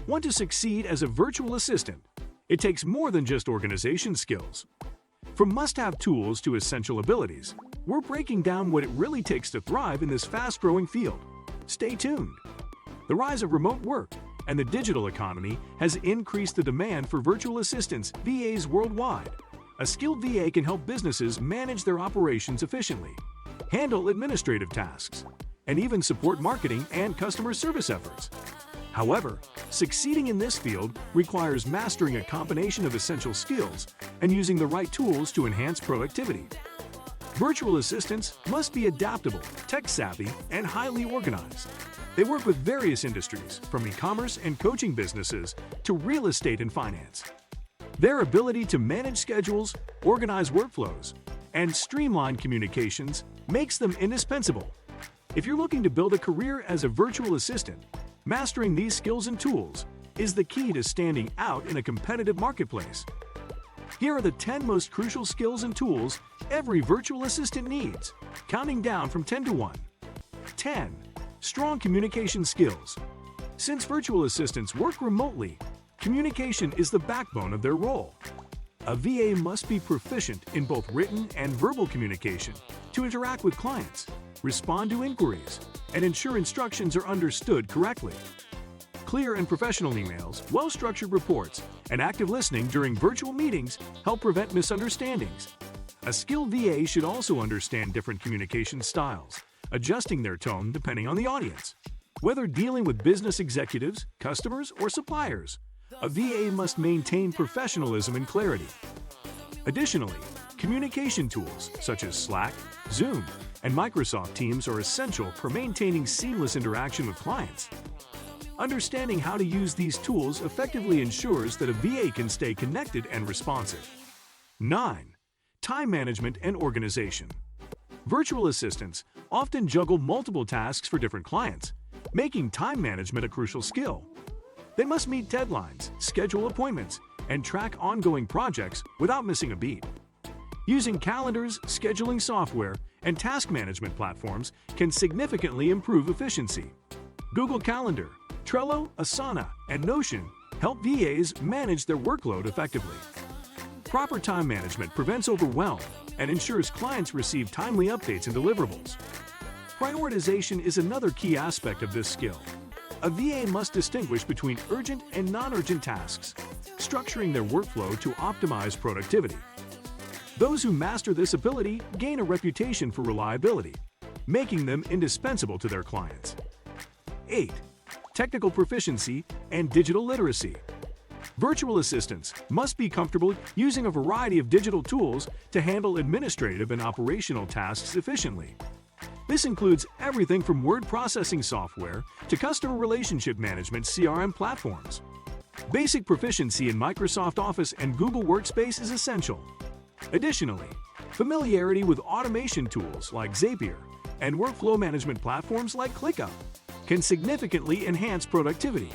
Want to succeed as a virtual assistant? It takes more than just organization skills. From must-have tools to essential abilities, we're breaking down what it really takes to thrive in this fast-growing field. Stay tuned. The rise of remote work and the digital economy has increased the demand for virtual assistants, VAs, worldwide. A skilled VA can help businesses manage their operations efficiently, handle administrative tasks, and even support marketing and customer service efforts. However, succeeding in this field requires mastering a combination of essential skills and using the right tools to enhance productivity. Virtual assistants must be adaptable, tech-savvy, and highly organized. They work with various industries, from e-commerce and coaching businesses to real estate and finance. Their ability to manage schedules, organize workflows, and streamline communications makes them indispensable. If you're looking to build a career as a virtual assistant, mastering these skills and tools is the key to standing out in a competitive marketplace. Here are the 10 most crucial skills and tools every virtual assistant needs, counting down from 10 to 1. 10. Strong communication skills. Since virtual assistants work remotely, communication is the backbone of their role. A VA must be proficient in both written and verbal communication to interact with clients, respond to inquiries, and ensure instructions are understood correctly. Clear and professional emails, well-structured reports, and active listening during virtual meetings help prevent misunderstandings. A skilled VA should also understand different communication styles, adjusting their tone depending on the audience. Whether dealing with business executives, customers, or suppliers, a VA must maintain professionalism and clarity. Additionally, communication tools such as Slack, Zoom, and Microsoft Teams are essential for maintaining seamless interaction with clients. Understanding how to use these tools effectively ensures that a VA can stay connected and responsive. 9. Time management and organization. Virtual assistants often juggle multiple tasks for different clients, making time management a crucial skill. They must meet deadlines, schedule appointments, and track ongoing projects without missing a beat. Using calendars, scheduling software, and task management platforms can significantly improve efficiency. Google Calendar, Trello, Asana, and Notion help VAs manage their workload effectively. Proper time management prevents overwhelm and ensures clients receive timely updates and deliverables. Prioritization is another key aspect of this skill. A VA must distinguish between urgent and non-urgent tasks, structuring their workflow to optimize productivity. Those who master this ability gain a reputation for reliability, making them indispensable to their clients. 8. Technical proficiency and digital literacy. Virtual assistants must be comfortable using a variety of digital tools to handle administrative and operational tasks efficiently. This includes everything from word processing software to customer relationship management (CRM) platforms. Basic proficiency in Microsoft Office and Google Workspace is essential. Additionally, familiarity with automation tools like Zapier and workflow management platforms like ClickUp can significantly enhance productivity.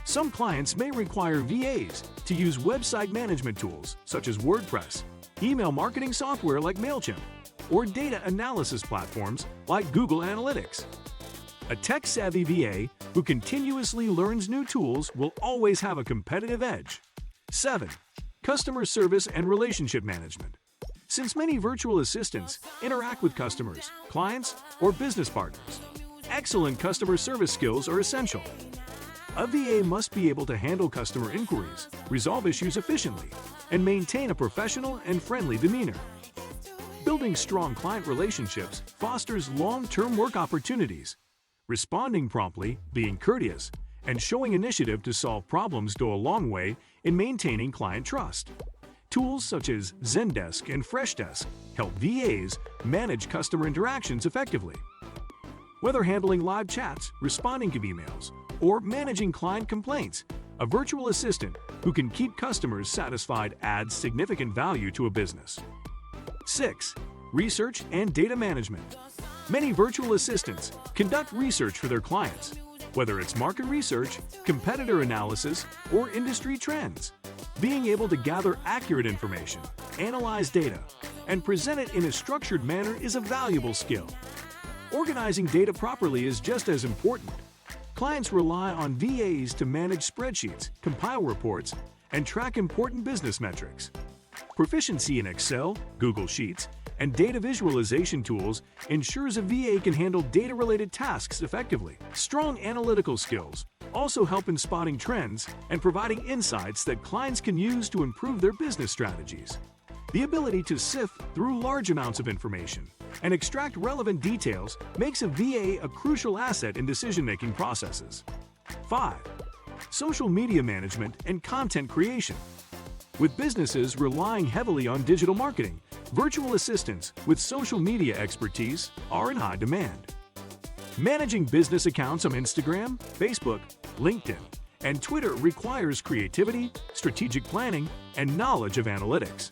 Some clients may require VAs to use website management tools such as WordPress, email marketing software like MailChimp, or data analysis platforms like Google Analytics. A tech-savvy VA who continuously learns new tools will always have a competitive edge. 7. Customer service and relationship management. Since many virtual assistants interact with customers, clients, or business partners, excellent customer service skills are essential. A VA must be able to handle customer inquiries, resolve issues efficiently, and maintain a professional and friendly demeanor. Building strong client relationships fosters long-term work opportunities. Responding promptly, being courteous, and showing initiative to solve problems go a long way in maintaining client trust. Tools such as Zendesk and Freshdesk help VAs manage customer interactions effectively. Whether handling live chats, responding to emails, or managing client complaints, a virtual assistant who can keep customers satisfied adds significant value to a business. 6. Research and data management. Many virtual assistants conduct research for their clients, whether it's market research, competitor analysis, or industry trends. Being able to gather accurate information, analyze data, and present it in a structured manner is a valuable skill. Organizing data properly is just as important. Clients rely on VAs to manage spreadsheets, compile reports, and track important business metrics. Proficiency in Excel, Google Sheets, and data visualization tools ensures a VA can handle data-related tasks effectively. Strong analytical skills also help in spotting trends and providing insights that clients can use to improve their business strategies. The ability to sift through large amounts of information and extract relevant details makes a VA a crucial asset in decision-making processes. 5. Social media management and content creation. With businesses relying heavily on digital marketing, virtual assistants with social media expertise are in high demand. Managing business accounts on Instagram, Facebook, LinkedIn, and Twitter requires creativity, strategic planning, and knowledge of analytics.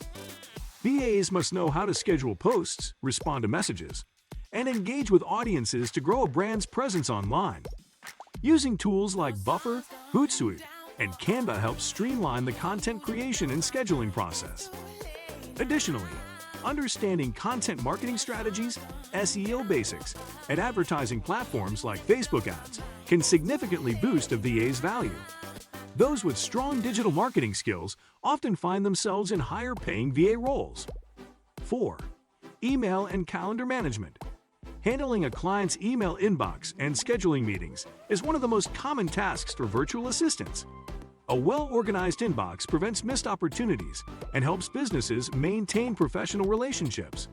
VAs must know how to schedule posts, respond to messages, and engage with audiences to grow a brand's presence online. Using tools like Buffer, Hootsuite, and Canva helps streamline the content creation and scheduling process. Additionally, understanding content marketing strategies, SEO basics, and advertising platforms like Facebook ads can significantly boost a VA's value. Those with strong digital marketing skills often find themselves in higher-paying VA roles. 4. Email and calendar management. Handling a client's email inbox and scheduling meetings is one of the most common tasks for virtual assistants. A well-organized inbox prevents missed opportunities and helps businesses maintain professional relationships.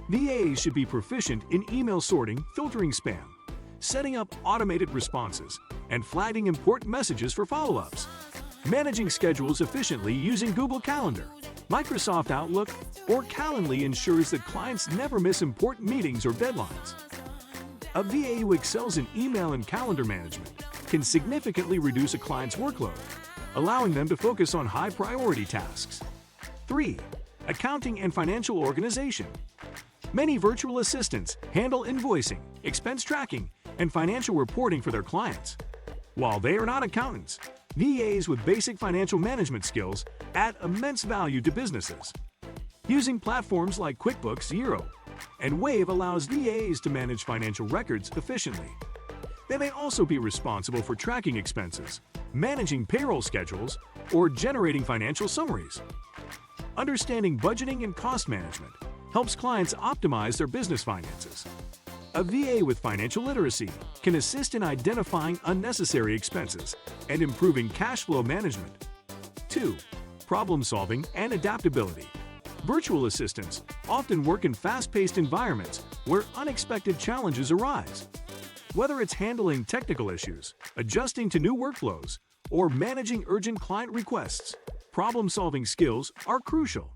VAs should be proficient in email sorting, filtering spam, setting up automated responses, and flagging important messages for follow-ups. Managing schedules efficiently using Google Calendar, Microsoft Outlook, or Calendly ensures that clients never miss important meetings or deadlines. A VA who excels in email and calendar management can significantly reduce a client's workload, allowing them to focus on high-priority tasks. 3. Accounting and financial organization. Many virtual assistants handle invoicing, expense tracking, and financial reporting for their clients. While they are not accountants, VAs with basic financial management skills add immense value to businesses. Using platforms like QuickBooks, Xero, and Wave allows VAs to manage financial records efficiently. They may also be responsible for tracking expenses, managing payroll schedules, or generating financial summaries. Understanding budgeting and cost management helps clients optimize their business finances. A VA with financial literacy can assist in identifying unnecessary expenses and improving cash flow management. 2. Problem solving and adaptability. Virtual assistants often work in fast-paced environments where unexpected challenges arise. Whether it's handling technical issues, adjusting to new workflows, or managing urgent client requests, problem-solving skills are crucial.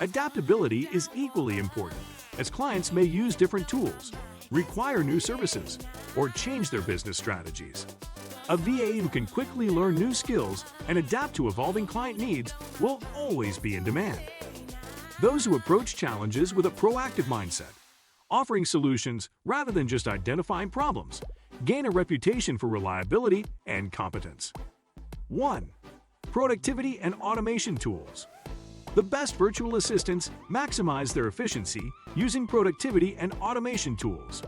Adaptability is equally important, as clients may use different tools, require new services, or change their business strategies. A VA who can quickly learn new skills and adapt to evolving client needs will always be in demand. Those who approach challenges with a proactive mindset, offering solutions rather than just identifying problems, gain a reputation for reliability and competence. 1. Productivity and automation tools. The best virtual assistants maximize their efficiency using productivity and automation tools.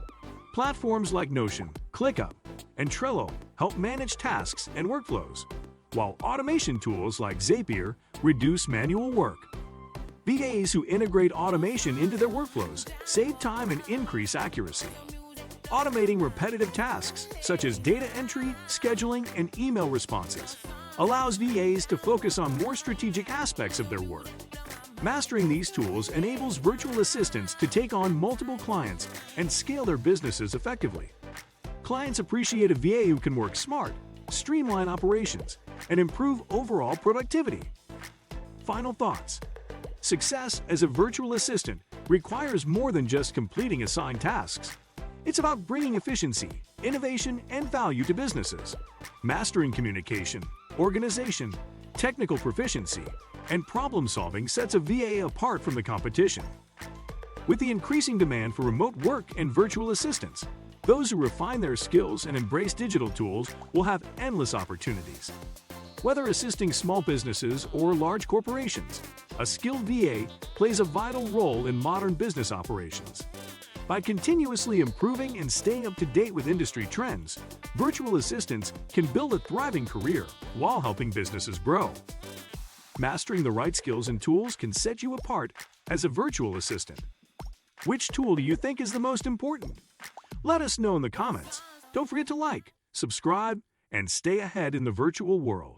Platforms like Notion, ClickUp, and Trello help manage tasks and workflows, while automation tools like Zapier reduce manual work. VAs who integrate automation into their workflows save time and increase accuracy. Automating repetitive tasks such as data entry, scheduling, and email responses allows VAs to focus on more strategic aspects of their work. Mastering these tools enables virtual assistants to take on multiple clients and scale their businesses effectively. Clients appreciate a VA who can work smart, streamline operations, and improve overall productivity. Final thoughts. Success as a virtual assistant requires more than just completing assigned tasks. It's about bringing efficiency, innovation, and value to businesses. Mastering communication, organization, technical proficiency, and problem-solving sets a VA apart from the competition. With the increasing demand for remote work and virtual assistants, those who refine their skills and embrace digital tools will have endless opportunities. Whether assisting small businesses or large corporations, a skilled VA plays a vital role in modern business operations. By continuously improving and staying up to date with industry trends, Virtual assistants can build a thriving career while helping businesses grow. Mastering the right skills and tools can set you apart as a virtual assistant. Which tool do you think is the most important? Let us know in the comments. Don't forget to like, subscribe, and stay ahead in the virtual world.